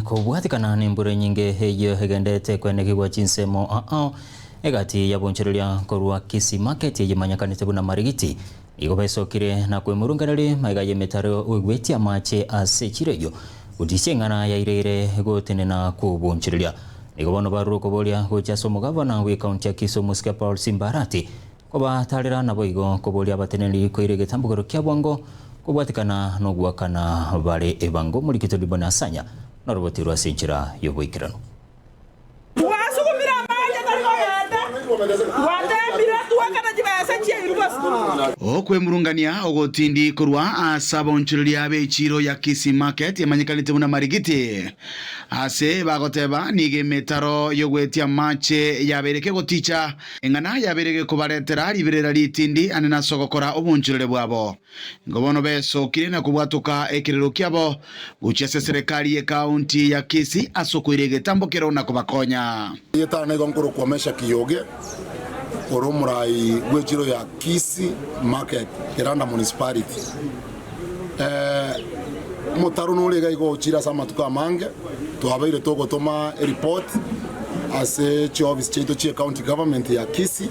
Kubwatikana n'imbura nyingi hiyo hegendete kwenekigwa chinsemo egati yabonchereria korwa Kisii market yemanyakanite buna marigiti igobesokire na kwemurunganari maiga yemetaro ugwetia mache asechireyo udishengana yairere gotenena kubonchereria igobono baruko bolia gochaso mugavana we county ya Kisumu Paul Simbarati kobatarira nabo igo kobolia bateneri koire getambugoro kya bwango kubwatikana no gwakana bare ebango muri kitoli bona sanya narobotirwa asenchira yoboikirano okwemurungania ogotindi korwa asabonchereria bechiro ya Kisii market yamanyikanite buna marigiti ase bagoteba nige metaro yogwetia mache yabereke goticha engana yabereke kubaretera libirera litindi anena sogokora oboncherere bwabo ngobono besokire na kubwatuka ekirero kyabo guchese serikali ya county ya Kisii asokwirege tambokero na kubakonya yetana igonkoro kwamesha kiyoge oromurai gwechiro ya Kisii market Kiranda municipality mutaro nurega igo chira sama tukamange twabaire togotoma report ase office cheto che county government ya Kisii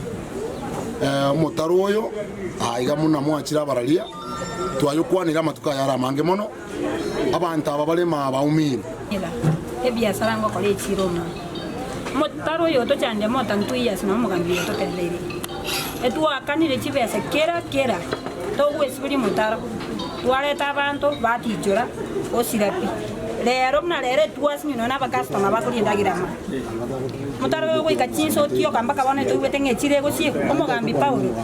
mutaro oyo aiga muna mwachira baralia twayokwanira matuka yara mange mono abantu ababale baumire ebiasara ngo kole chiroma mutaro yo to chande mota ntuya sina mugambi to kelere etwa kanire chibese kera to wesibiri mutaro wareta abantu batijora osirapi lero na lere tuas nyino na bakastoma bakulinda girama mutaro yo ikachinso tio kamba kabone to wetenge chirego si omugambi Paulo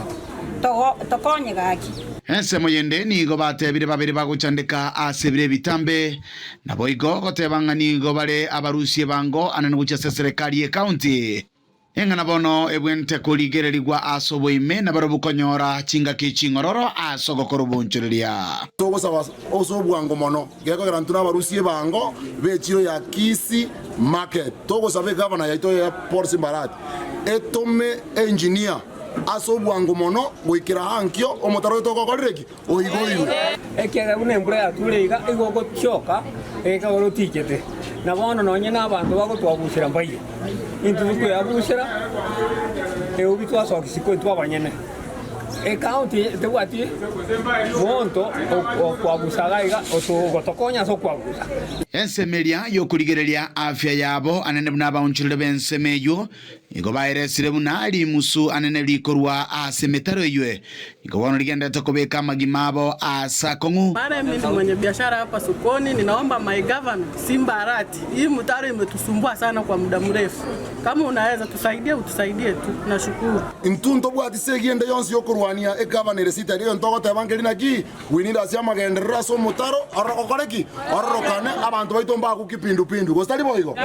to konye gaki ense moyende nigo batebire babiri baguchandika asebire bitambe nabo igo gotebanga nigo bare abarusie bango anene guchese serikali ya county engana bono ebwente kuligererigwa asoboime na barobukonyora chinga kichingororo asogokoro bonchereria togo sawa osobwango mono geko garantuna abarusie bango bechiro ya Kisii market togo sabe governor yaito ya Paul Simbarati etome engineer asobwango mono gwikira hankyo omotaro togokorereki oigoiwe ekega bune mbura yatureiga igoko choka eka orotikete na bono nonye nabantu bagotwabusira mbaye intuko yabushira eubitwa sokisiko twabanyene county tewati monto okwabusagaiga otogotokonya sokwabusa ensemeria yokurigereria afya yabo anene buna baunchirire bensemeyo igo bairesire buna ali musu anene likorwa asemetaro ywe igo bono ligenda tokobeka magimabo asakongu mara mimi mwenye biashara hapa sokoni ninaomba my government Simbarati hii mtaro imetusumbua sana kwa muda mrefu kama unaweza utusaidie tu nashukuru intunto bwati segiende yonsi yokurwania governor sita rio ntogo tebangeri naki winira sia magenderera so mutaro orokoreki orokane abantu baitomba kukipindupindu gostali boigo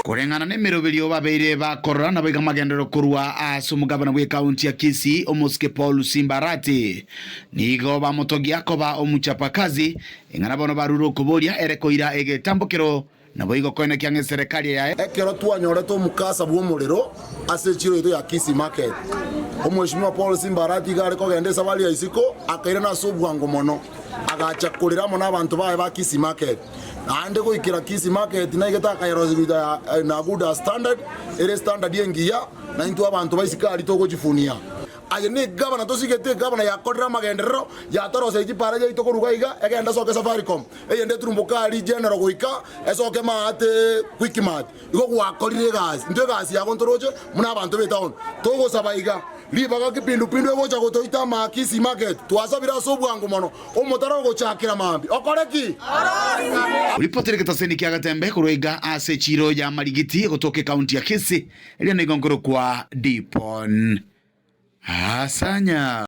kurengana ne meroberio babeire bakorora na biga magendero kurwa asumugabana bwe county ya Kisii omuske Paul Simbarati nigo bamutogia koba omuchapakazi engana bono baruro kuboria erekoira egetambokero nabo igo koine kyange serikali ya ekero twanyore to mukasa bw'umuriro ase chiro ito ya Kisii market omweshimwa Paul Simbarati gare ko gendesa bali ya isiko akaire na sobwango mono agachakuliramo n'abantu bae ba Kisii market ande ko ikira Kisii market na igeta kairozibida na good standard ere standard yengiya na into abantu baisikali to gojifunia ayene gabana to sigete gabana ya kodra magenderero ya torose ijipara ya itoko rugaiga egenda soke Safaricom eyende turumbukali general goika esoke mate quick mart iko gwakorire gas ndo gas ya kontoroje muna abantu betaon togo sabaiga libaga kipindupindu ego cha gotoita ma Kisii market twasabira sobwango mono omotaro gochakira mambi okoreki ulipotele ketaseni kia gatembe kuroiga ase chiro ya marigiti gotoke county ya Kisii eliana igongoro kwa Dipon Asanya.